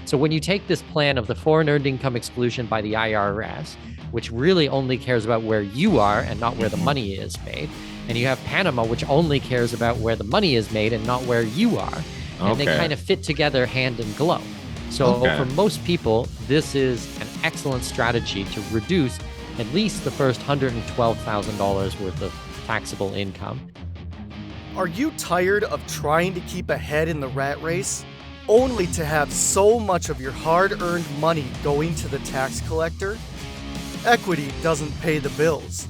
So when you take this plan of the foreign earned income exclusion by the IRS, which really only cares about where you are and not where the money is made, and you have Panama, which only cares about where the money is made and not where you are, and they kind of fit together hand in glove. So for most people, this is an excellent strategy to reduce at least the first $112,000 worth of taxable income. Are you tired of trying to keep ahead in the rat race, only to have so much of your hard-earned money going to the tax collector? Equity doesn't pay the bills.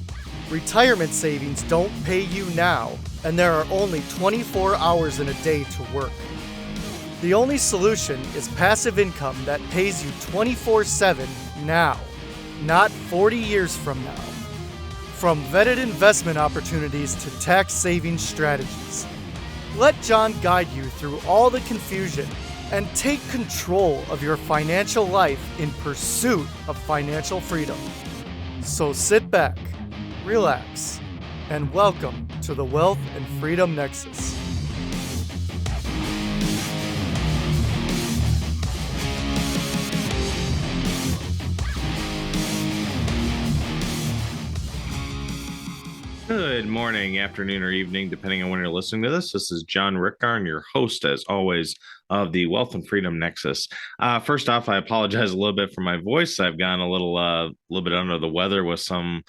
Retirement savings don't pay you now, and there are only 24 hours in a day to work. The only solution is passive income that pays you 24/7 now, not 40 years from now. From vetted investment opportunities to tax saving strategies, let John guide you through all the confusion and take control of your financial life in pursuit of financial freedom. So sit back, relax, and welcome to the Wealth and Freedom Nexus. Good morning, afternoon, or evening, depending on when you're listening to this. This is John Rickgarn, your host, as always, of the Wealth and Freedom Nexus. First off, I apologize a little bit for my voice. I've gone a little bit under the weather with some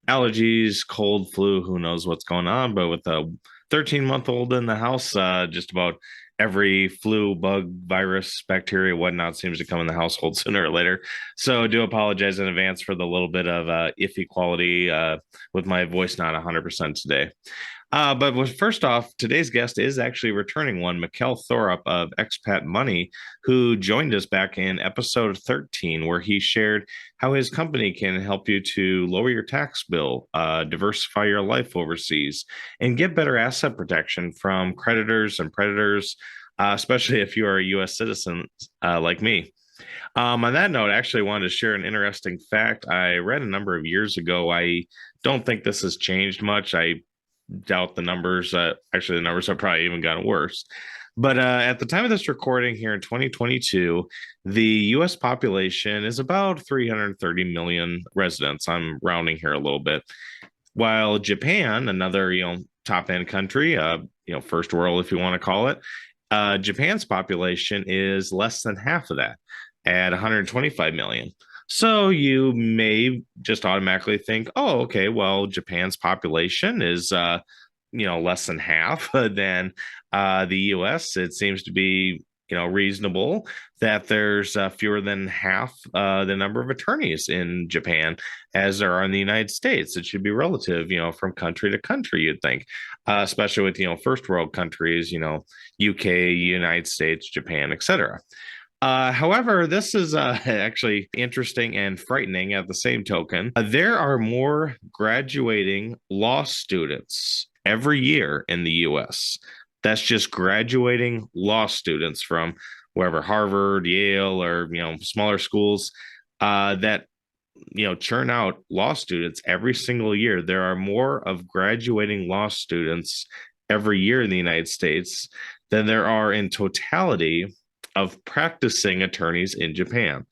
allergies, cold, flu, who knows what's going on. But with a 13-month-old in the house, just about every flu, bug, virus, bacteria, whatnot seems to come in the household sooner or later. So I do apologize in advance for the little bit of iffy quality with my voice not 100% today. But first off, today's guest is actually returning one, Mikkel Thorup of Expat Money, who joined us back in episode 13, where he shared how his company can help you to lower your tax bill, diversify your life overseas, and get better asset protection from creditors and predators, especially if you are a U.S. citizen like me. On that note, I actually wanted to share an interesting fact I read a number of years ago. I don't think this has changed much. I doubt the numbers. Actually, the numbers have probably even gotten worse. But at the time of this recording here in 2022, the U.S. population is about 330 million residents. I'm rounding here a little bit. While Japan, another top-end country, first world if you want to call it, Japan's population is less than half of that, at 125 million. So you may just automatically think, oh, okay, well, Japan's population is, less than half than the U.S. It seems to be, reasonable that there's fewer than half the number of attorneys in Japan as there are in the United States. It should be relative, from country to country, you'd think, especially with, first world countries, UK, United States, Japan, etc. However, this is actually interesting and frightening at the same token. There are more graduating law students every year in the U.S. That's just graduating law students from wherever, Harvard, Yale, or, smaller schools that, churn out law students every single year. There are more of graduating law students every year in the United States than there are in totality of practicing attorneys in Japan.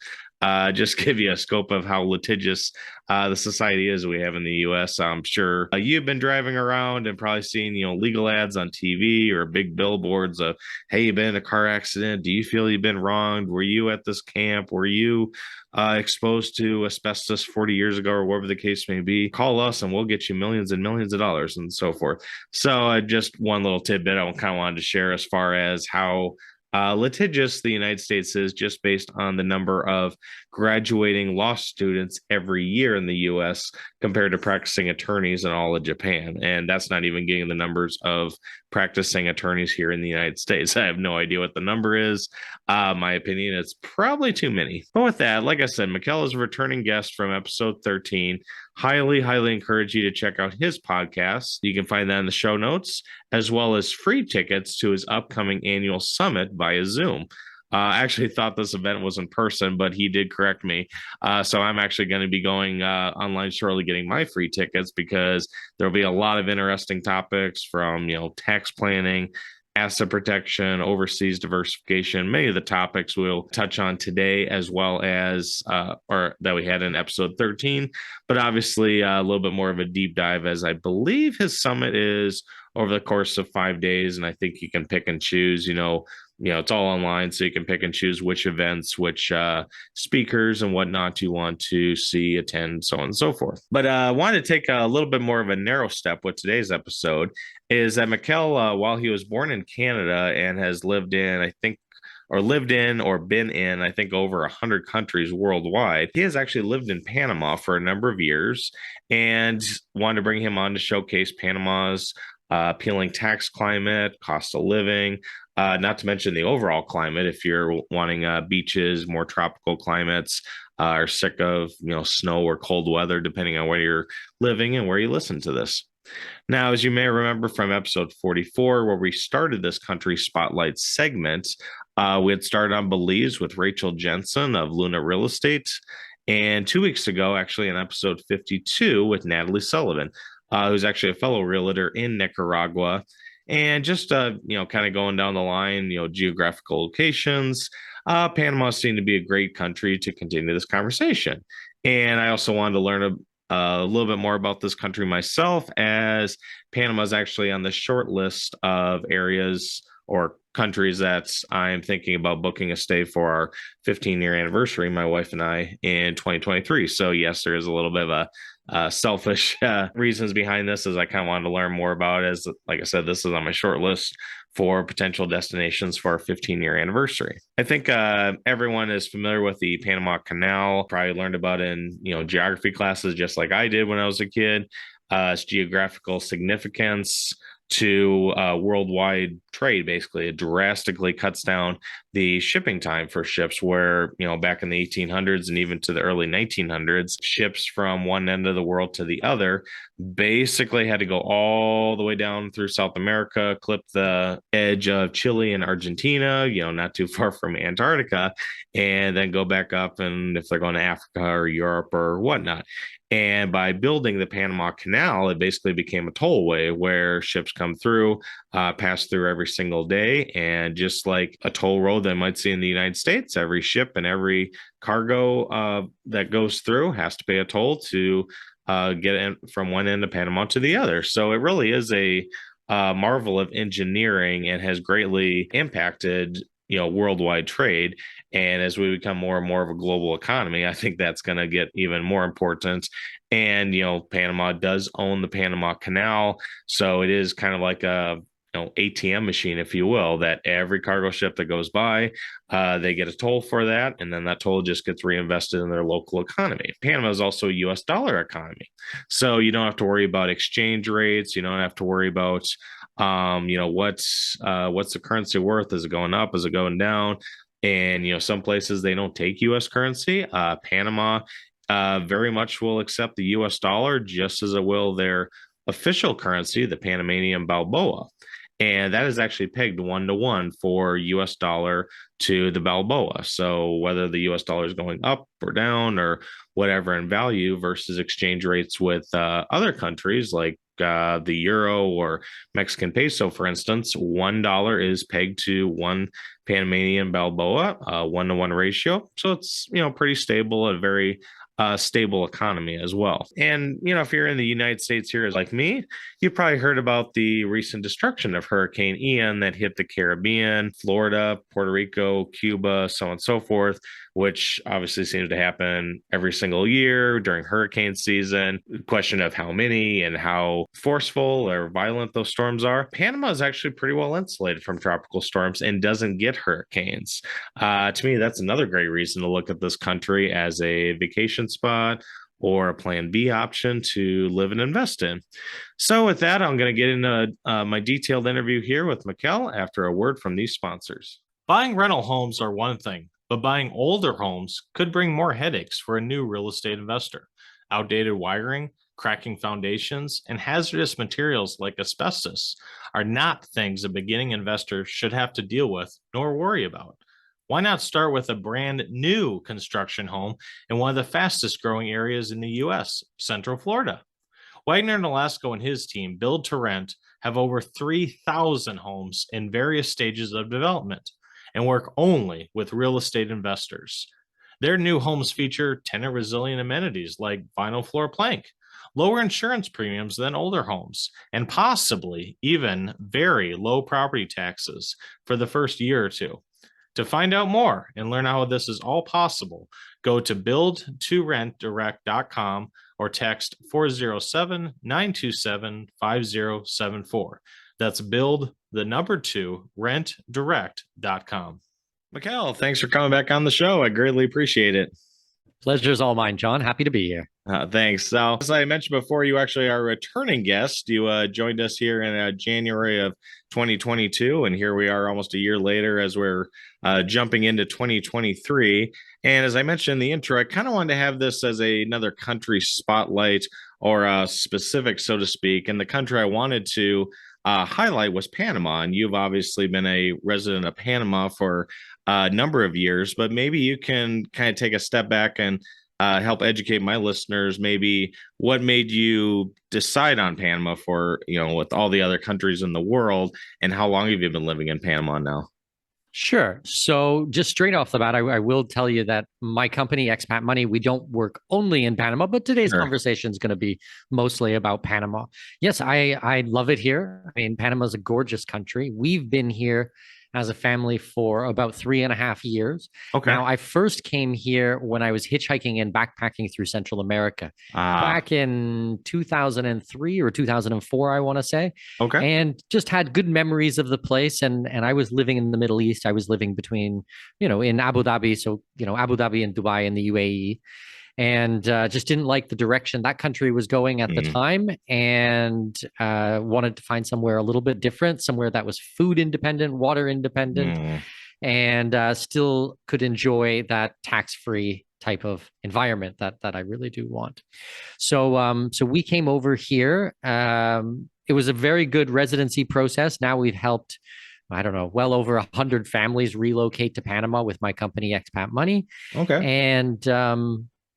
Just give you a scope of how litigious the society is we have in the U.S. I'm sure you've been driving around and probably seen, legal ads on TV or big billboards of, hey, you've been in a car accident. Do you feel you've been wronged? Were you at this camp? Were you exposed to asbestos 40 years ago or whatever the case may be? Call us and we'll get you millions and millions of dollars and so forth. So just one little tidbit I kind of wanted to share as far as how litigious the United States is just based on the number of graduating law students every year in the U.S. compared to practicing attorneys in all of Japan. And that's not even getting the numbers of practicing attorneys here in the United States. I have no idea what the number is. My opinion, it's probably too many. But with that, like I said, Mikkel is a returning guest from episode 13. Highly, highly encourage you to check out his podcast. You can find that in the show notes, as well as free tickets to his upcoming annual summit via Zoom. I actually thought this event was in person, but he did correct me. So I'm actually going to be going online shortly, getting my free tickets, because there'll be a lot of interesting topics from, tax planning, asset protection, overseas diversification, many of the topics we'll touch on today, as well as, or that we had in episode 13, but obviously a little bit more of a deep dive, as I believe his summit is over the course of 5 days. And I think you can pick and choose, it's all online, so you can pick and choose which events, which speakers and whatnot you want to see, attend, so on and so forth. But I wanted to take a little bit more of a narrow step with today's episode, is that Mikkel, while he was born in Canada and has lived in, I think, or been in, I think, over 100 countries worldwide, he has actually lived in Panama for a number of years, and wanted to bring him on to showcase Panama's appealing tax climate, cost of living, not to mention the overall climate. If you're wanting beaches, more tropical climates, are sick of snow or cold weather, depending on where you're living and where you listen to this. Now, as you may remember from episode 44, where we started this country spotlight segment, we had started on Belize with Rachel Jensen of Luna Real Estate, and 2 weeks ago, actually, in episode 52 with Natalie Sullivan, who's actually a fellow realtor in Nicaragua. And just, kind of going down the line, geographical locations, Panama seemed to be a great country to continue this conversation. And I also wanted to learn a little bit more about this country myself, as Panama is actually on the short list of areas or countries that I'm thinking about booking a stay for our 15-year anniversary, my wife and I, in 2023. So yes, there is a little bit of a selfish reasons behind this, as I kind of wanted to learn more about it. As like I said, this is on my short list for potential destinations for our 15-year anniversary. I think everyone is familiar with the Panama Canal, probably learned about it in geography classes, just like I did when I was a kid. Its geographical significance to worldwide trade. Basically, it drastically cuts down the shipping time for ships, where back in the 1800s and even to the early 1900s, ships from one end of the world to the other basically had to go all the way down through South America, clip the edge of Chile and Argentina, not too far from Antarctica, and then go back up, and if they're going to Africa or Europe or whatnot. And by building the Panama Canal, it basically became a tollway where ships come through, pass through every single day. And just like a toll road that I might see in the United States, every ship and every cargo that goes through has to pay a toll to get in from one end of Panama to the other. So it really is a marvel of engineering, and has greatly impacted worldwide trade. And as we become more and more of a global economy, I think that's going to get even more important. And Panama does own the Panama Canal, so it is kind of like a ATM machine, if you will, that every cargo ship that goes by, they get a toll for that, and then that toll just gets reinvested in their local economy. Panama is also a US dollar economy, so you don't have to worry about exchange rates. You don't have to worry about what's the currency worth? Is it going up? Is it going down? And some places they don't take US currency. Panama very much will accept the US dollar, just as it will their official currency, the Panamanian Balboa. And that is actually pegged 1-to-1 for US dollar to the Balboa. So whether the US dollar is going up or down or whatever in value versus exchange rates with other countries like the euro or Mexican peso, for instance, $1 is pegged to one Panamanian Balboa, 1-to-1 ratio. So it's, pretty stable, a very stable economy as well. And, if you're in the United States here, like me, you probably heard about the recent destruction of Hurricane Ian that hit the Caribbean, Florida, Puerto Rico, Cuba, so on and so forth, which obviously seems to happen every single year during hurricane season. Question of how many and how forceful or violent those storms are. Panama is actually pretty well insulated from tropical storms and doesn't get hurricanes. To me, that's another great reason to look at this country as a vacation spot or a plan B option to live and invest in. So with that, I'm going to get into my detailed interview here with Mikkel after a word from these sponsors. Buying rental homes are one thing, but buying older homes could bring more headaches for a new real estate investor. Outdated wiring, cracking foundations, and hazardous materials like asbestos are not things a beginning investor should have to deal with nor worry about. Why not start with a brand new construction home in one of the fastest growing areas in the US, Central Florida? Wagner and Alasko and his team, Build to Rent, have over 3,000 homes in various stages of development and work only with real estate investors. Their new homes feature tenant resilient amenities like vinyl floor plank, lower insurance premiums than older homes, and possibly even very low property taxes for the first year or two. To find out more and learn how this is all possible, go to build2rentdirect.com or text 407-927-5074. That's build2rentdirect.com. Mikkel, thanks for coming back on the show. I greatly appreciate it. Pleasure's all mine, John. Happy to be here. Thanks. So, as I mentioned before, you actually are a returning guest. You joined us here in January of 2022, and here we are almost a year later as we're jumping into 2023. And as I mentioned in the intro, I kind of wanted to have this as another country spotlight or specific, so to speak. And the country I wanted to highlight was Panama. And you've obviously been a resident of Panama for a number of years, but maybe you can kind of take a step back and help educate my listeners, maybe what made you decide on Panama for, with all the other countries in the world, and how long have you been living in Panama now? Sure. So just straight off the bat, I will tell you that my company, Expat Money, we don't work only in Panama, but today's conversation is going to be mostly about Panama. Yes, I love it here. I mean, Panama is a gorgeous country. We've been here as a family for about 3.5 years. Okay. Now, I first came here when I was hitchhiking and backpacking through Central America back in 2003 or 2004, I want to say. Okay. And just had good memories of the place. And I was living in the Middle East. I was living between, in Abu Dhabi. So, Abu Dhabi and Dubai in the UAE. And just didn't like the direction that country was going at the time, and wanted to find somewhere a little bit different, somewhere that was food independent, water independent, and still could enjoy that tax-free type of environment that I really do want. So we came over here. It was a very good residency process. Now we've helped, I don't know, well over 100 families relocate to Panama with my company, Expat Money. Okay. And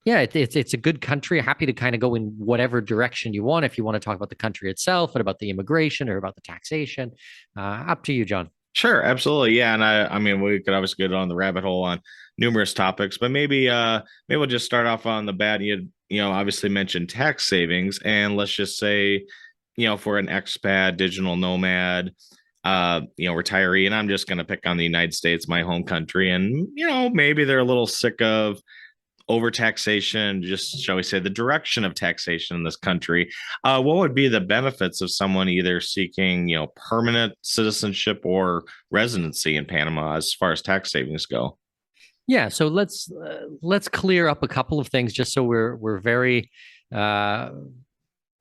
yeah, it's a good country. Happy to kind of go in whatever direction you want. If you want to talk about the country itself and about the immigration or about the taxation, up to you, John. Sure, absolutely, yeah. And I mean, we could obviously go down the rabbit hole on numerous topics, but maybe we'll just start off on the bat. You obviously mentioned tax savings, and let's just say, for an expat, digital nomad, retiree, and I'm just going to pick on the United States, my home country, and maybe they're a little sick of overtaxation, just shall we say the direction of taxation in this country. What would be the benefits of someone either seeking, permanent citizenship or residency in Panama as far as tax savings go? Yeah, so let's clear up a couple of things just so we're very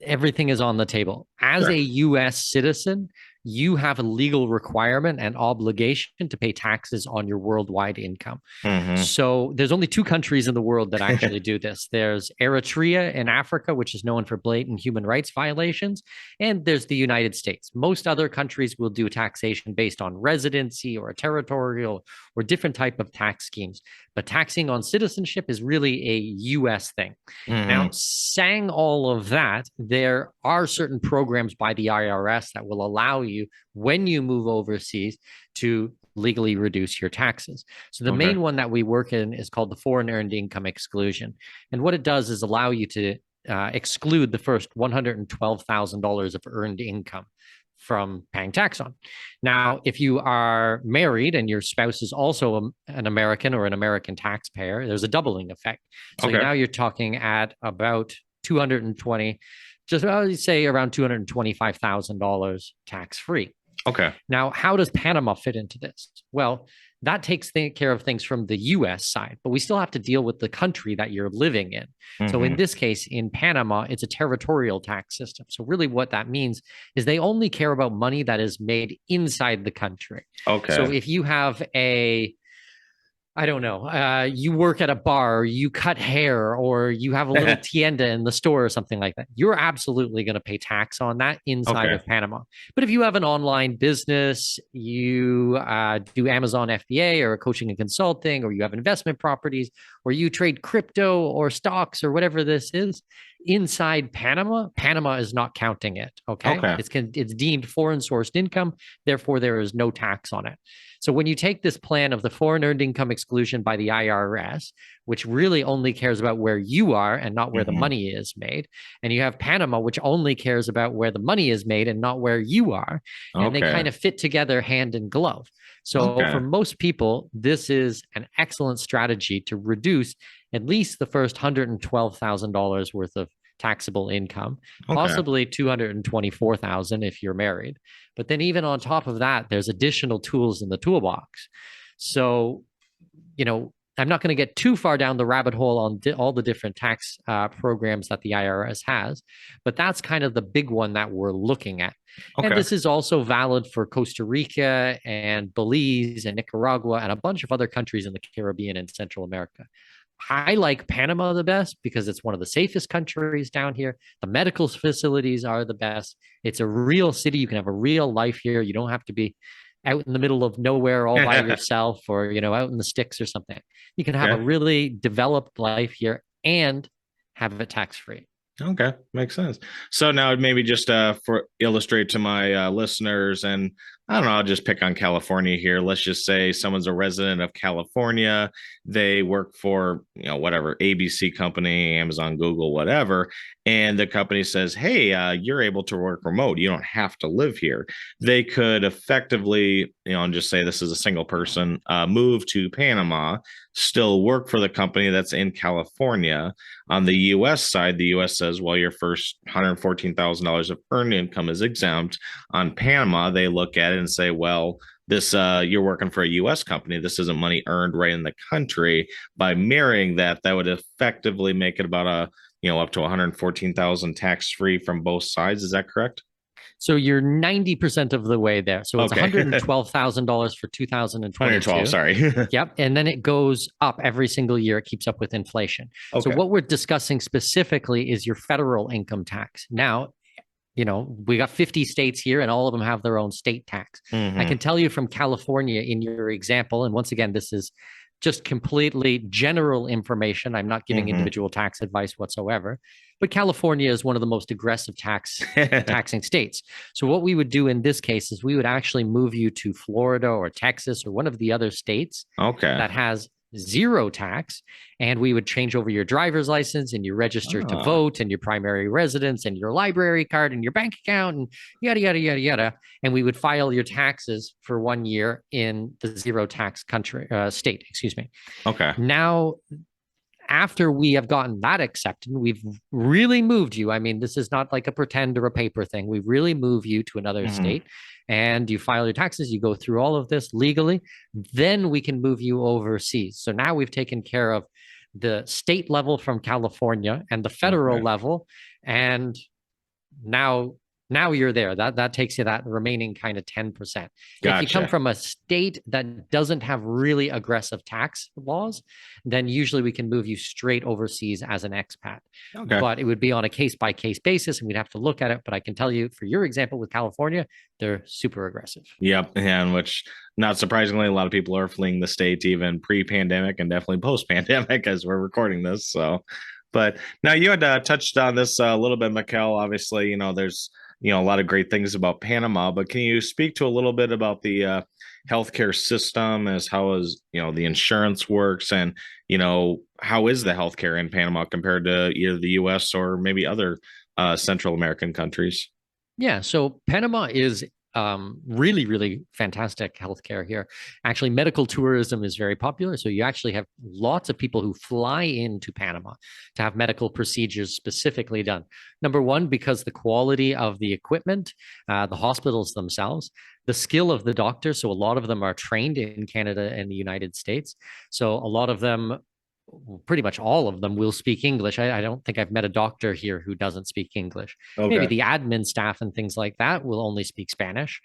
everything is on the table. As a U.S. citizen, you have a legal requirement and obligation to pay taxes on your worldwide income. So there's only 2 countries in the world that actually do this. There's Eritrea in Africa, which is known for blatant human rights violations, and there's the United States. Most other countries will do taxation based on residency or a territorial or different type of tax schemes. But taxing on citizenship is really a U.S. thing. Now, saying all of that, there are certain programs by the IRS that will allow you, when you move overseas, to legally reduce your taxes. So the main one that we work in is called the foreign earned income exclusion. And what it does is allow you to exclude the first $112,000 of earned income from paying tax on. Now, if you are married and your spouse is also an American or an American taxpayer, there's a doubling effect. So now you're talking at about $220,000, just I would say around $225,000 tax free. Okay. Now, how does Panama fit into this? Well, that takes care of things from the U.S. side, but we still have to deal with the country that you're living in. So in this case, in Panama, it's a territorial tax system. So really what that means is they only care about money that is made inside the country. Okay. So if you have I don't know, you work at a bar, or you cut hair, or you have a little tienda in the store or something like that, you're absolutely going to pay tax on that inside of Panama. But if you have an online business, you do Amazon FBA or coaching and consulting, or you have investment properties, or you trade crypto or stocks or whatever this is, inside Panama, Panama is not counting it. Okay. It's deemed foreign sourced income. Therefore, there is no tax on it. So when you take this plan of the foreign earned income exclusion by the IRS, which really only cares about where you are and not where the money is made, and you have Panama, which only cares about where the money is made and not where you are, and they kind of fit together hand in glove. So for most people, this is an excellent strategy to reduce at least the first $112,000 worth of taxable income, possibly $224,000 if you're married. But then even on top of that, there's additional tools in the toolbox. So, I'm not going to get too far down the rabbit hole on all the different tax programs that the IRS has, but that's kind of the big one that we're looking at. And this is also valid for Costa Rica and Belize and Nicaragua and a bunch of other countries in the Caribbean and Central America. I like Panama the best because it's one of the safest countries down here. The medical facilities are the best. It's a real city. You can have a real life here. You don't have to be out in the middle of nowhere all by yourself or, out in the sticks or something. You can have a really developed life here and have it tax-free. Okay, makes sense. So now maybe just for illustrate to my listeners, and I don't know, I'll just pick on California here. Let's just say someone's a resident of California. They work for, whatever, ABC company, Amazon, Google, whatever. And the company says, hey, you're able to work remote. You don't have to live here. They could effectively, and just say this is a single person, move to Panama, still work for the company that's in California. On the U.S. side, the U.S. says, well, your first $114,000 of earned income is exempt. On Panama, they look at it and say, well, this you're working for a U.S. company. This isn't money earned right in the country. By marrying that would effectively make it about up to 114,000 tax free from both sides. Is that correct? So you're 90% of the way there. So it's $112,000 for 2022. 112, sorry. Yep. And then it goes up every single year. It keeps up with inflation. So what we're discussing specifically is your federal income tax. Now, we got 50 states here and all of them have their own state tax. I can tell you from California in your example, and once again, this is just completely general information. I'm not giving individual tax advice whatsoever, but California is one of the most aggressive taxing states. So what we would do in this case is we would actually move you to Florida or Texas or one of the other states that has zero tax, and we would change over your driver's license and you register to vote and your primary residence and your library card and your bank account and yada, yada, yada, yada. And we would file your taxes for 1 year in the zero tax state, excuse me. Now, after we have gotten that accepted, we've really moved you. I mean, this is not like a pretend or a paper thing. We really move you to another state and you file your taxes, you go through all of this legally, then we can move you overseas. So now we've taken care of the state level from California and the federal level. And now you're there. That takes you that remaining kind of 10%. If you come from a state that doesn't have really aggressive tax laws, then usually we can move you straight overseas as an expat. But it would be on a case-by-case basis, and we'd have to look at it. But I can tell you, for your example with California, they're super aggressive. Yep, and which, not surprisingly, a lot of people are fleeing the state even pre-pandemic and definitely post-pandemic as we're recording this. So, but now you had touched on this a little bit, Mikkel. Obviously, there's a lot of great things about Panama, but can you speak to a little bit about the healthcare system, as how is, the insurance works, and, how is the healthcare in Panama compared to either the US or maybe other Central American countries? Yeah. So Panama is really, really fantastic healthcare here. Actually, medical tourism is very popular. So you actually have lots of people who fly into Panama to have medical procedures specifically done. Number one, because the quality of the equipment, the hospitals themselves, the skill of the doctors. So a lot of them are trained in Canada and the United States. So a lot of them, pretty much all of them, will speak English. I don't think I've met a doctor here who doesn't speak English. Maybe the admin staff and things like that will only speak Spanish.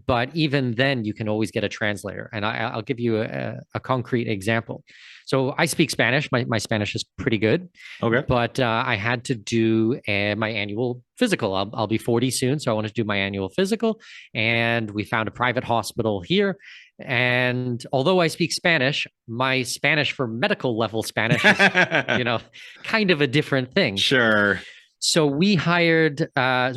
But even then, you can always get a translator. And I'll give you a concrete example. So I speak Spanish. My Spanish is pretty good. But I had to do my annual physical. I'll be 40 soon, so I wanted to do my annual physical. And we found a private hospital here. And although I speak Spanish, my Spanish for medical level Spanish is, kind of a different thing. Sure. So we hired,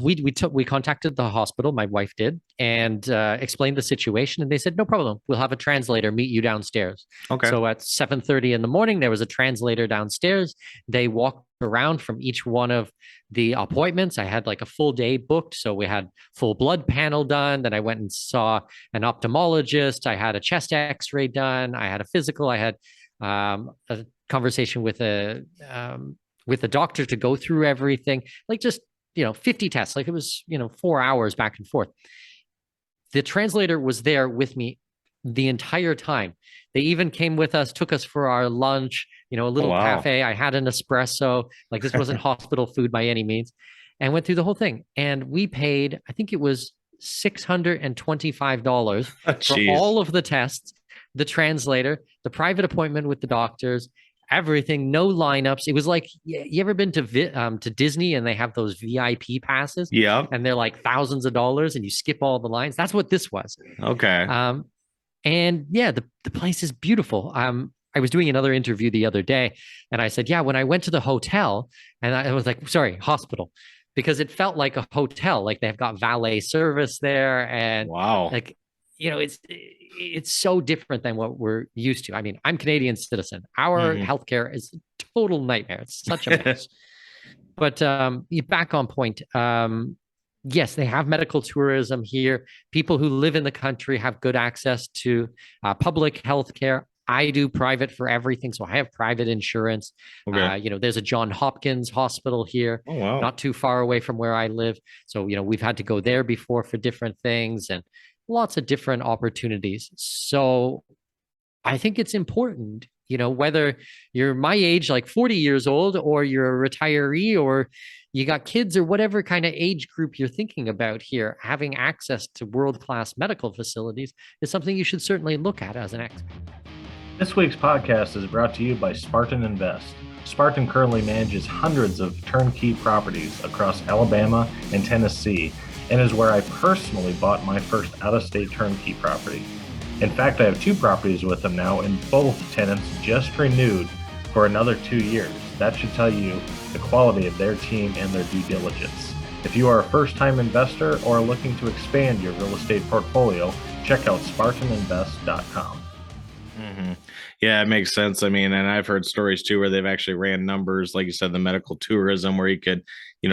we contacted the hospital, my wife did, and explained the situation, and they said no problem, we'll have a translator meet you downstairs. Okay. So at 7:30 in the morning, there was a translator downstairs. They walked around from each one of the appointments. I had like a full day booked, so we had full blood panel done. Then I went and saw an ophthalmologist. I had a chest X-ray done. I had a physical. I had a conversation with a doctor to go through everything, like just 50 tests. Like it was 4 hours back and forth. The translator was there with me the entire time. They even came with us, took us for our lunch, a little cafe. I had an espresso. Like this wasn't hospital food by any means, and went through the whole thing. And we paid, I think it was $625 for all of the tests, the translator, the private appointment with the doctors, everything, no lineups. It was like, you ever been to Disney and they have those VIP passes? Yeah. And they're like thousands of dollars and you skip all the lines. That's what this was. Okay. And yeah, the place is beautiful. I was doing another interview the other day and I said, yeah, when I went to the hotel, and I was like, sorry, hospital, because it felt like a hotel, like they've got valet service there. And like, it's so different than what we're used to. I mean, I'm Canadian citizen. Our healthcare is a total nightmare. It's such a mess. But back on point. Yes, they have medical tourism here. People who live in the country have good access to public healthcare. I do private for everything, so I have private insurance. Okay. There's a John Hopkins hospital here, not too far away from where I live. So, we've had to go there before for different things and lots of different opportunities. So I think it's important, whether you're my age, like 40 years old, or you're a retiree, or you got kids, or whatever kind of age group you're thinking about here, having access to world-class medical facilities is something you should certainly look at as an expat. This week's podcast is brought to you by Spartan Invest. Spartan currently manages hundreds of turnkey properties across Alabama and Tennessee, and is where I personally bought my first out-of-state turnkey property. In fact, I have 2 properties with them now, and both tenants just renewed for another 2 years. That should tell you the quality of their team and their due diligence. If you are a first-time investor or are looking to expand your real estate portfolio, check out SpartanInvest.com. Yeah, it makes sense. I mean, and I've heard stories too where they've actually ran numbers, like you said, the medical tourism, where you could,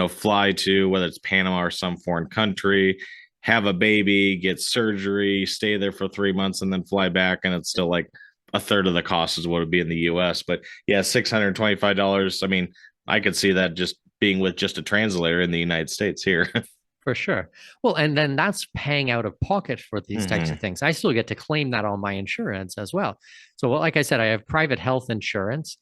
fly to, whether it's Panama or some foreign country, have a baby, get surgery, stay there for 3 months, and then fly back, and it's still like a third of the cost is what it would be in the US. But yeah, $625. I mean, I could see that just being with just a translator in the United States here. For sure. Well, and then that's paying out of pocket for these types of things. I still get to claim that on my insurance as well. So, like I said, I have private health insurance.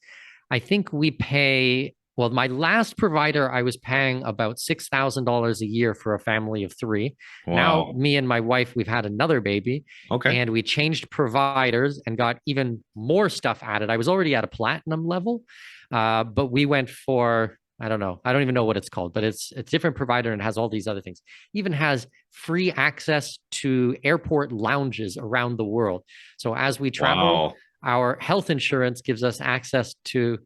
I think we pay, my last provider, I was paying about $6,000 a year for a family of 3. Wow. Now, me and my wife, we've had another baby. Okay. And we changed providers and got even more stuff added. I was already at a platinum level, but we went for, I don't know. I don't even know what it's called, but it's a different provider and has all these other things. Even has free access to airport lounges around the world. So as we travel, our health insurance gives us access to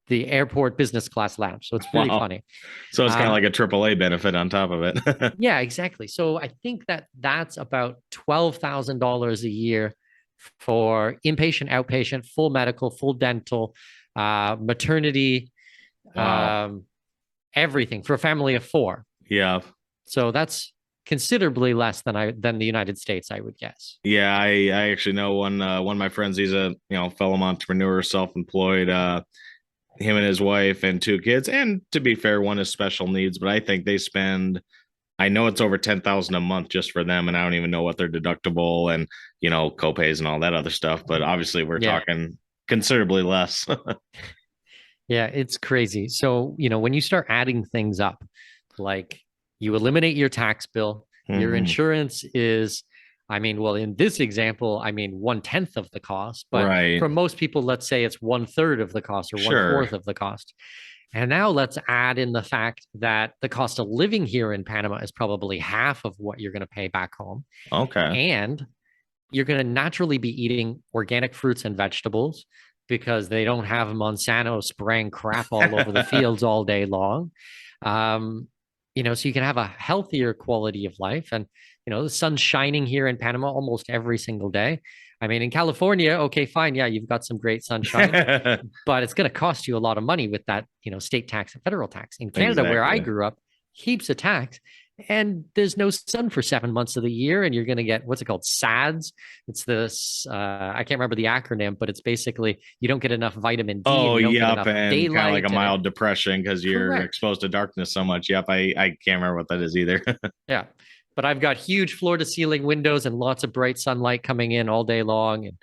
the airport business class lounge. So it's really funny. So it's kind of like a AAA benefit on top of it. Yeah, exactly. So I think that's about $12,000 a year for inpatient, outpatient, full medical, full dental, maternity, everything for a family of 4. Yeah. So that's considerably less than the United States, I would guess. Yeah, I actually know one of my friends. He's a fellow entrepreneur, self-employed. Him and his wife and 2 kids. And to be fair, one is special needs, but I think they spend, I know it's over $10,000 a month just for them, and I don't even know what their deductible and copays and all that other stuff. But obviously, we're talking considerably less. Yeah, it's crazy. So, when you start adding things up, like you eliminate your tax bill, your insurance is, in this example, 1/10 of the cost. But for most people, let's say it's 1/3 of the cost or 1/4 of the cost. And now let's add in the fact that the cost of living here in Panama is probably half of what you're going to pay back home. Okay. And you're going to naturally be eating organic fruits and vegetables, because they don't have Monsanto spraying crap all over the fields all day long. So you can have a healthier quality of life. And, the sun's shining here in Panama almost every single day. I mean, in California, okay, fine. Yeah, you've got some great sunshine, but it's going to cost you a lot of money with that, state tax and federal tax. In Canada, where I grew up, heaps of tax. And there's no sun for 7 months of the year, and you're going to get what's it called? SADS. It's this. I can't remember the acronym, but it's basically you don't get enough vitamin D. Oh, and yep, and kind of like a mild depression because you're exposed to darkness so much. Yep, I can't remember what that is either. Yeah, but I've got huge floor-to-ceiling windows and lots of bright sunlight coming in all day long, and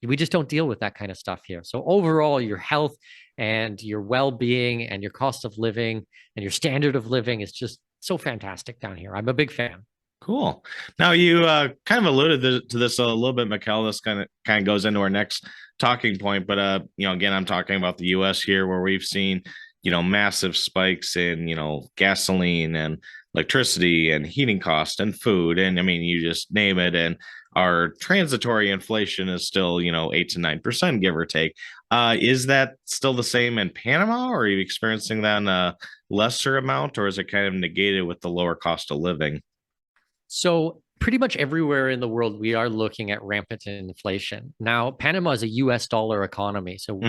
we just don't deal with that kind of stuff here. So overall, your health and your well-being and your cost of living and your standard of living is just so fantastic down here. I'm a big fan. Cool. Now you kind of alluded to this a little bit, Mikkel. This kind of goes into our next talking point, but again, I'm talking about the U.S. here, where we've seen massive spikes in gasoline and electricity and heating cost and food, and I mean you just name it, and our transitory inflation is still 8 to 9%, give or take. Is that still the same in Panama, or are you experiencing that in a lesser amount, or is it kind of negated with the lower cost of living? So pretty much everywhere in the world, we are looking at rampant inflation. Now, Panama is a US dollar economy. So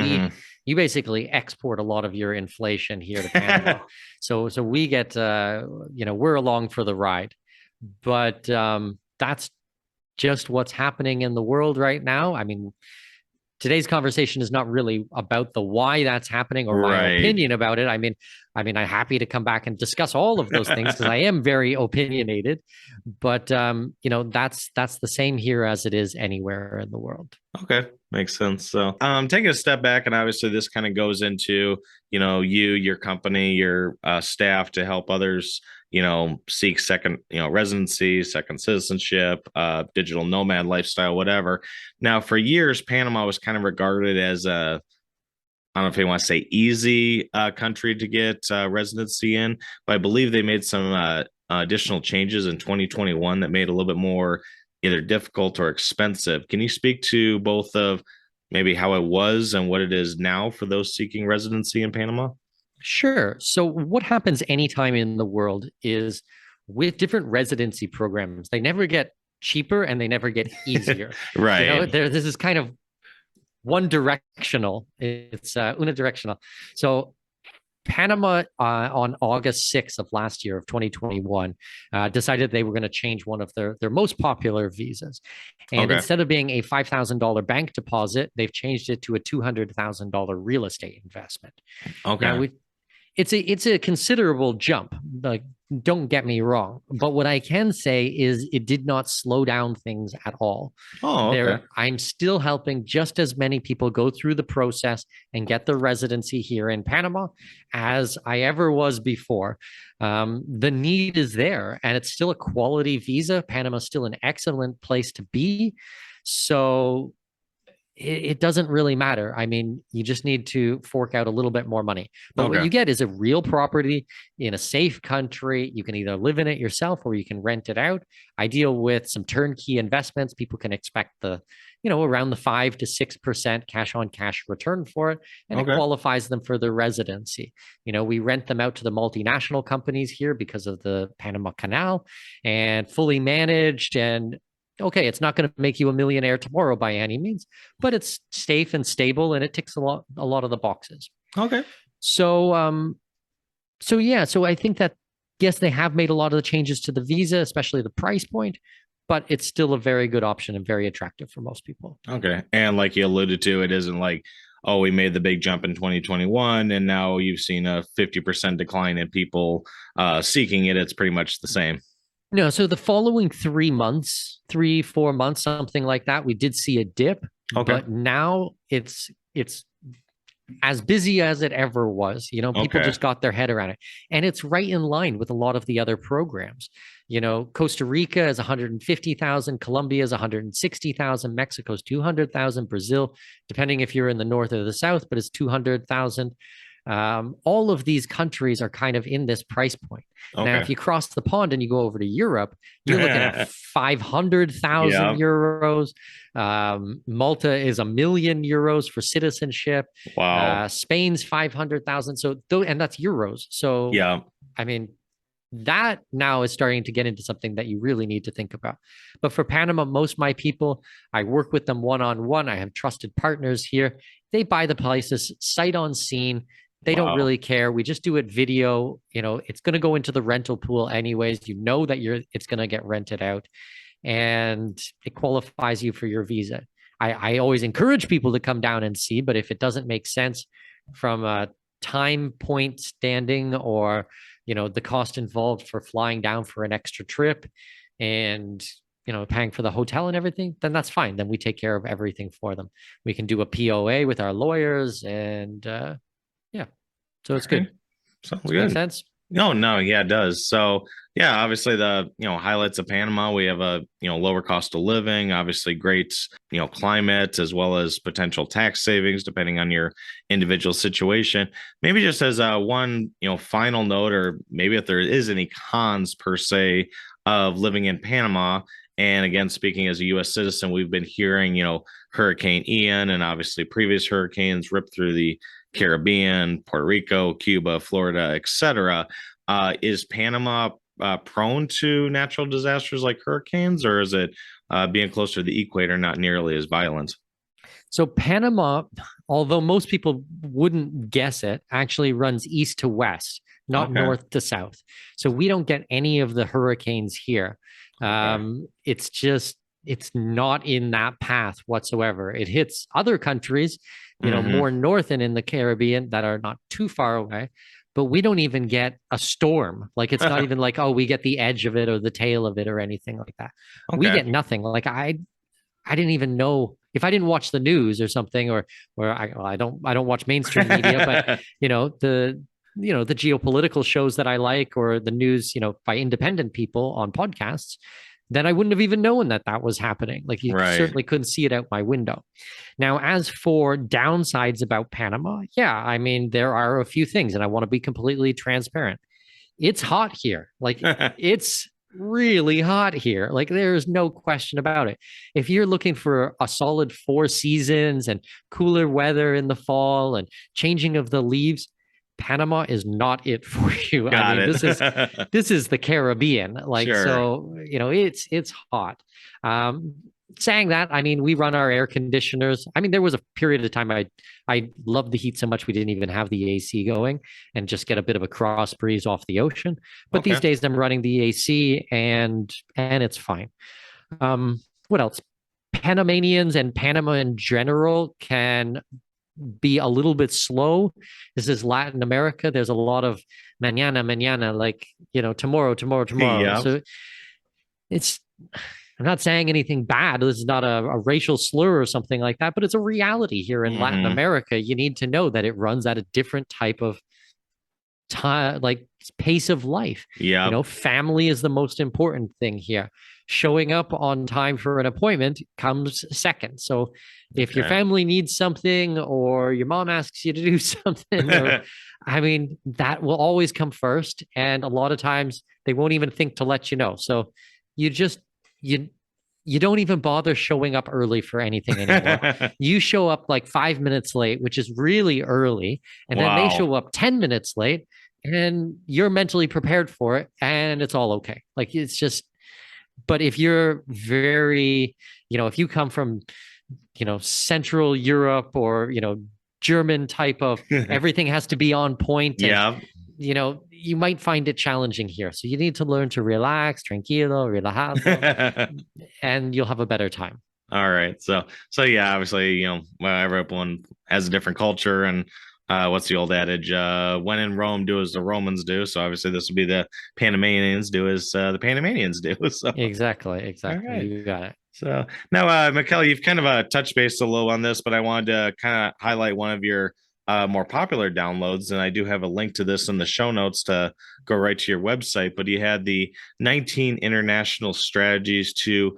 you basically export a lot of your inflation here to Panama. so we get, we're along for the ride. But that's just what's happening in the world right now. I mean, today's conversation is not really about the why that's happening or my opinion about it. I mean, I'm happy to come back and discuss all of those things because I am very opinionated. But that's the same here as it is anywhere in the world. Okay, makes sense. So, taking a step back, and obviously this kind of goes into your company, your staff to help others seek second residency, second citizenship, digital nomad lifestyle, whatever. Now, for years, Panama was kind of regarded as a, I don't know if you want to say easy country to get residency in, but I believe they made some additional changes in 2021 that made it a little bit more either difficult or expensive. Can you speak to both of maybe how it was and what it is now for those seeking residency in Panama? Sure. So what happens anytime in the world is with different residency programs, they never get cheaper and they never get easier. Right. This is kind of one directional. It's unidirectional. So Panama on August 6th of last year of 2021 decided they were going to change one of their most popular visas. And instead of being a $5,000 bank deposit, they've changed it to a $200,000 real estate investment. Okay. Now, it's a considerable jump. Like, don't get me wrong, but what I can say is it did not slow down things at all. Oh, okay. I'm still helping just as many people go through the process and get the residency here in Panama as I ever was before. The need is there, and it's still a quality visa. Panama is still an excellent place to be. So it doesn't really matter. I mean, you just need to fork out a little bit more money. But what you get is a real property in a safe country. You can either live in it yourself or you can rent it out. I deal with some turnkey investments. People can expect around the 5 to 6% cash on cash return for it. And it qualifies them for their residency. We rent them out to the multinational companies here because of the Panama Canal, and fully managed. And okay, it's not going to make you a millionaire tomorrow by any means, but it's safe and stable, and it ticks a lot of the boxes. Okay. So I think that, yes, they have made a lot of the changes to the visa, especially the price point, but it's still a very good option and very attractive for most people. Okay. And like you alluded to, it isn't like, oh, we made the big jump in 2021 and now you've seen a 50% decline in people seeking it. It's pretty much the same. No, so the following 3 months, 4 months, something like that, we did see a dip. Okay. But now it's as busy as it ever was. People just got their head around it. And it's right in line with a lot of the other programs. Costa Rica is 150,000, Colombia is 160,000, Mexico's 200,000, Brazil, depending if you're in the north or the south, but it's 200,000. All of these countries are kind of in this price point. Now, if you cross the pond and you go over to Europe, you're looking at 500,000 euros. Malta is €1 million for citizenship. Wow. Spain's 500,000. So, and that's euros. So, I mean, that now is starting to get into something that you really need to think about. But for Panama, most of my people, I work with them one-on-one. I have trusted partners here. They buy the places sight unseen. They don't really care. We just do it video. It's going to go into the rental pool anyways. That it's going to get rented out, and it qualifies you for your visa. I always encourage people to come down and see, but if it doesn't make sense from a time point standing, or the cost involved for flying down for an extra trip and paying for the hotel and everything, then that's fine. Then we take care of everything for them. We can do a POA with our lawyers, and so it's good. Sounds good. Makes sense. No, yeah, it does. So obviously the highlights of Panama, we have a lower cost of living, obviously great climate, as well as potential tax savings depending on your individual situation. Maybe just as one final note, or maybe if there is any cons per se of living in Panama. And again, speaking as a U.S. citizen, we've been hearing Hurricane Ian and obviously previous hurricanes ripped through the Caribbean, Puerto Rico, Cuba, Florida, etc. Is Panama prone to natural disasters like hurricanes, or is it being closer to the equator, not nearly as violent? So Panama, although most people wouldn't guess it, actually runs east to west, not north to south. So we don't get any of the hurricanes here. It's not in that path whatsoever. It hits other countries, more north and in the Caribbean that are not too far away, but we don't even get a storm. Like, it's not even like, we get the edge of it or the tail of it or anything like that. We get nothing. Like, I didn't even know, if I didn't watch the news or something, or I don't watch mainstream media, but the geopolitical shows that I like, or the news, by independent people on podcasts, then I wouldn't have even known that was happening. Like, you certainly couldn't see it out my window. Now, as for downsides about Panama, I mean, there are a few things, and I want to be completely transparent. It's hot here. Like, it's really hot here. Like, there's no question about it. If you're looking for a solid 4 seasons and cooler weather in the fall and changing of the leaves, Panama is not it for you. This is the Caribbean. Like, so, it's hot. Saying that, I mean, we run our air conditioners. I mean, there was a period of time I loved the heat so much we didn't even have the AC going and just get a bit of a cross breeze off the ocean. But these days I'm running the AC and it's fine. What else? Panamanians and Panama in general can be a little bit slow. This is Latin America. There's a lot of mañana, like, tomorrow. So I'm not saying anything bad. This is not a racial slur or something like that, but it's a reality here in Latin America. You need to know that it runs at a different type of time, like pace of life. Family is the most important thing here. Showing up on time for an appointment comes second. So if your family needs something, or your mom asks you to do something, I mean, that will always come first. And a lot of times they won't even think to let you know. So you don't even bother showing up early for anything anymore. You show up like 5 minutes late, which is really early. And then they show up 10 minutes late, and you're mentally prepared for it, and it's all okay. Like, it's just, but if you're very, if you come from, Central Europe, or, German type of everything has to be on point. And, you might find it challenging here. So you need to learn to relax, tranquilo, relajado, and you'll have a better time. All right. So obviously, everyone has a different culture, and what's the old adage? When in Rome, do as the Romans do. So obviously this would be the Panamanians do as the Panamanians do. So exactly. Right. You got it. So now, Mikkel, you've kind of touched base a little on this, but I wanted to kind of highlight one of your more popular downloads, and I do have a link to this in the show notes to go right to your website. But you had the 19 international strategies to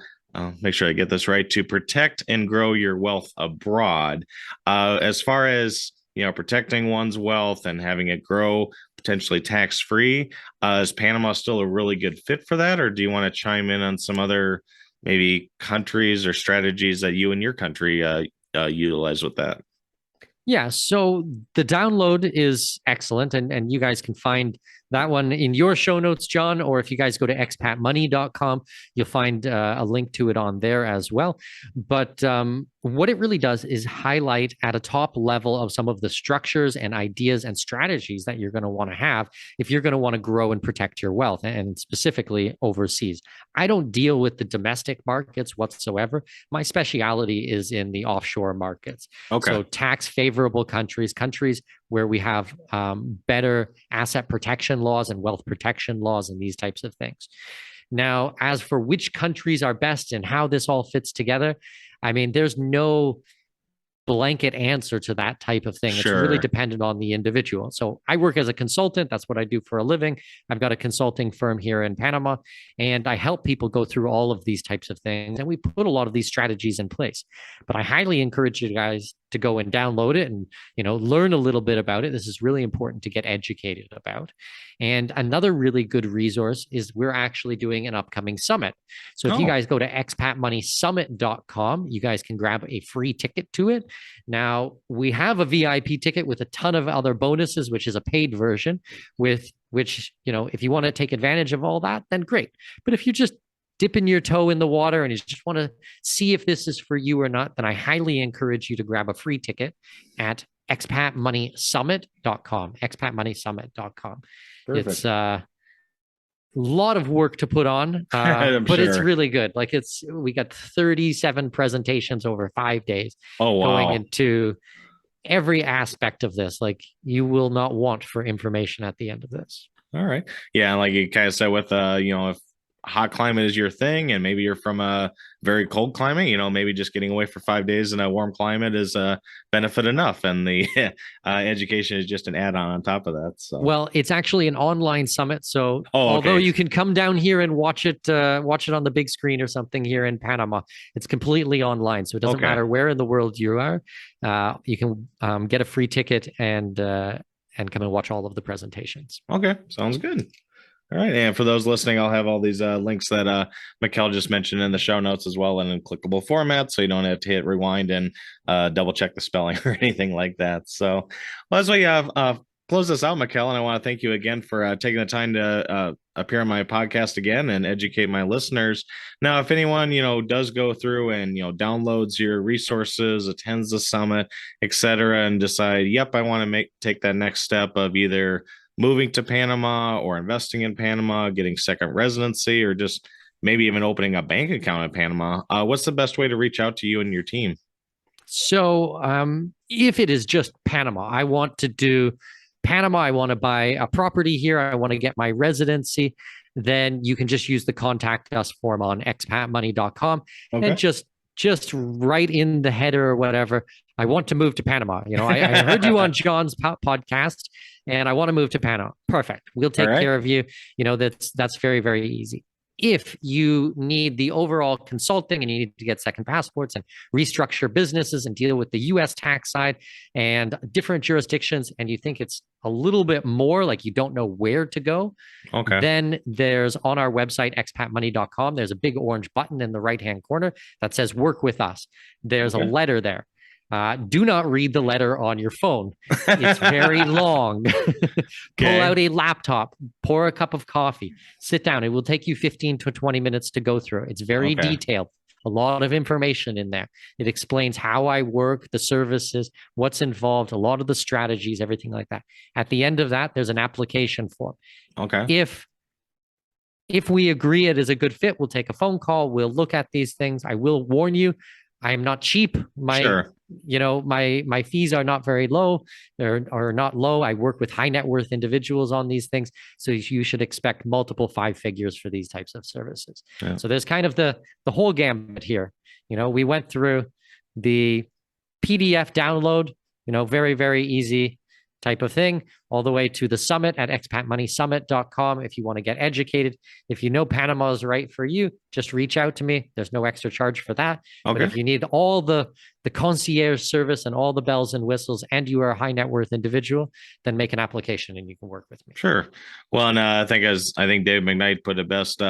make sure I get this right, to protect and grow your wealth abroad. As far as protecting one's wealth and having it grow potentially tax-free. Is Panama still a really good fit for that, or do you want to chime in on some other maybe countries or strategies that you and your country utilize with that? Yeah, so the download is excellent, and you guys can find that one in your show notes, John, or if you guys go to expatmoney.com, you'll find a link to it on there as well. But what it really does is highlight at a top level of some of the structures and ideas and strategies that you're going to want to have if you're going to want to grow and protect your wealth, and specifically overseas. I don't deal with the domestic markets whatsoever. My speciality is in the offshore markets. Okay. So tax favorable countries where we have better asset protection laws and wealth protection laws and these types of things. Now, as for which countries are best and how this all fits together, I mean, there's no blanket answer to that type of thing. Sure. It's really dependent on the individual. So I work as a consultant. That's what I do for a living. I've got a consulting firm here in Panama, and I help people go through all of these types of things. And we put a lot of these strategies in place. But I highly encourage you guys to go and download it and, learn a little bit about it. This is really important to get educated about. And another really good resource is we're actually doing an upcoming summit. So if you guys go to expatmoneysummit.com, you guys can grab a free ticket to it. Now, we have a VIP ticket with a ton of other bonuses, which is a paid version with which, if you want to take advantage of all that, then great. But if you just dipping your toe in the water and you just want to see if this is for you or not, then I highly encourage you to grab a free ticket at expatmoneysummit.com, expatmoneysummit.com. Perfect. It's a lot of work to put on, but it's really good. Like we got 37 presentations over 5 days going into every aspect of this. Like you will not want for information at the end of this. All right. Yeah. Like you kind of said with, if hot climate is your thing and maybe you're from a very cold climate, maybe just getting away for 5 days in a warm climate is a benefit enough, and the education is just an add-on on top of that. So well, it's actually an online summit, so although you can come down here and watch it on the big screen or something here in Panama, it's completely online, so it doesn't matter where in the world you are. You can get a free ticket and come and watch all of the presentations. Okay, sounds good. All right. And for those listening, I'll have all these links that Mikkel just mentioned in the show notes as well in a clickable format, so you don't have to hit rewind and double check the spelling or anything like that. So as we close this out, Mikkel, and I want to thank you again for taking the time to appear on my podcast again and educate my listeners. Now, if anyone, does go through and, downloads your resources, attends the summit, etc., and decide, yep, I want to take that next step of either moving to Panama or investing in Panama, getting second residency, or just maybe even opening a bank account in Panama, what's the best way to reach out to you and your team? So if it is just Panama, I want to do Panama, I want to buy a property here, I want to get my residency, then you can just use the contact us form on expatmoney.com and just write in the header or whatever, I want to move to Panama. I heard you on John's podcast and I want to move to Panama. Perfect. We'll take care of you. That's very, very easy. If you need the overall consulting and you need to get second passports and restructure businesses and deal with the US tax side and different jurisdictions, and you think it's a little bit more like you don't know where to go, then there's on our website, expatmoney.com, there's a big orange button in the right-hand corner that says work with us. There's a letter there. Do not read the letter on your phone. It's very long. Pull out a laptop, pour a cup of coffee, sit down. It will take you 15 to 20 minutes to go through. It's very detailed. A lot of information in there. It explains how I work, the services, what's involved, a lot of the strategies, everything like that. At the end of that, there's an application form. If we agree it is a good fit, we'll take a phone call. We'll look at these things. I will warn you, I am not cheap. My fees are not very low. They're not low. I work with high net worth individuals on these things. So you should expect multiple 5 figures for these types of services. Yeah. So there's kind of the whole gamut here. We went through the PDF download, very, very easy. type of thing, all the way to the summit at expatmoneysummit.com if you want to get educated. If you know Panama is right for you, just reach out to me. There's no extra charge for that. Okay. But if you need all the concierge service and all the bells and whistles, and you are a high net worth individual, then make an application and you can work with me. Sure. Well, and I think Dave McKnight put it best,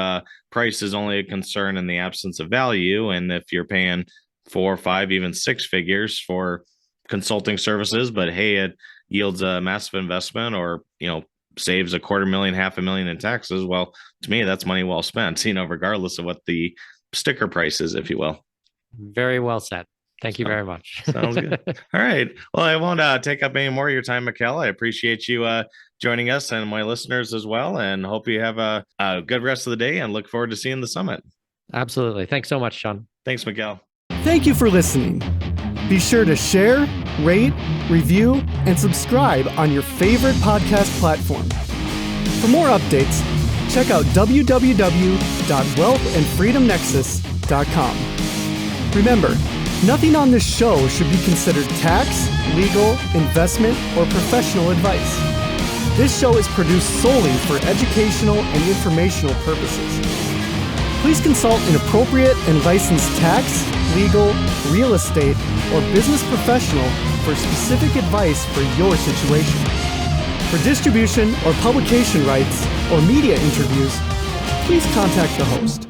price is only a concern in the absence of value. And if you're paying 4, 5, even 6 figures for consulting services, but hey, it yields a massive investment or, saves $250,000, $500,000 in taxes. Well, to me, that's money well spent, regardless of what the sticker price is, if you will. Very well said. Thank you very much. Sounds good. All right. Well, I won't take up any more of your time, Mikkel. I appreciate you joining us and my listeners as well, and hope you have a good rest of the day and look forward to seeing the summit. Absolutely. Thanks so much, Sean. Thanks, Mikkel. Thank you for listening. Be sure to share, rate, review, and subscribe on your favorite podcast platform. For more updates, check out www.wealthandfreedomnexus.com. Remember, nothing on this show should be considered tax, legal, investment, or professional advice. This show is produced solely for educational and informational purposes. Please consult an appropriate and licensed tax, legal, real estate, or business professional for specific advice for your situation. For distribution or publication rights or media interviews, please contact the host.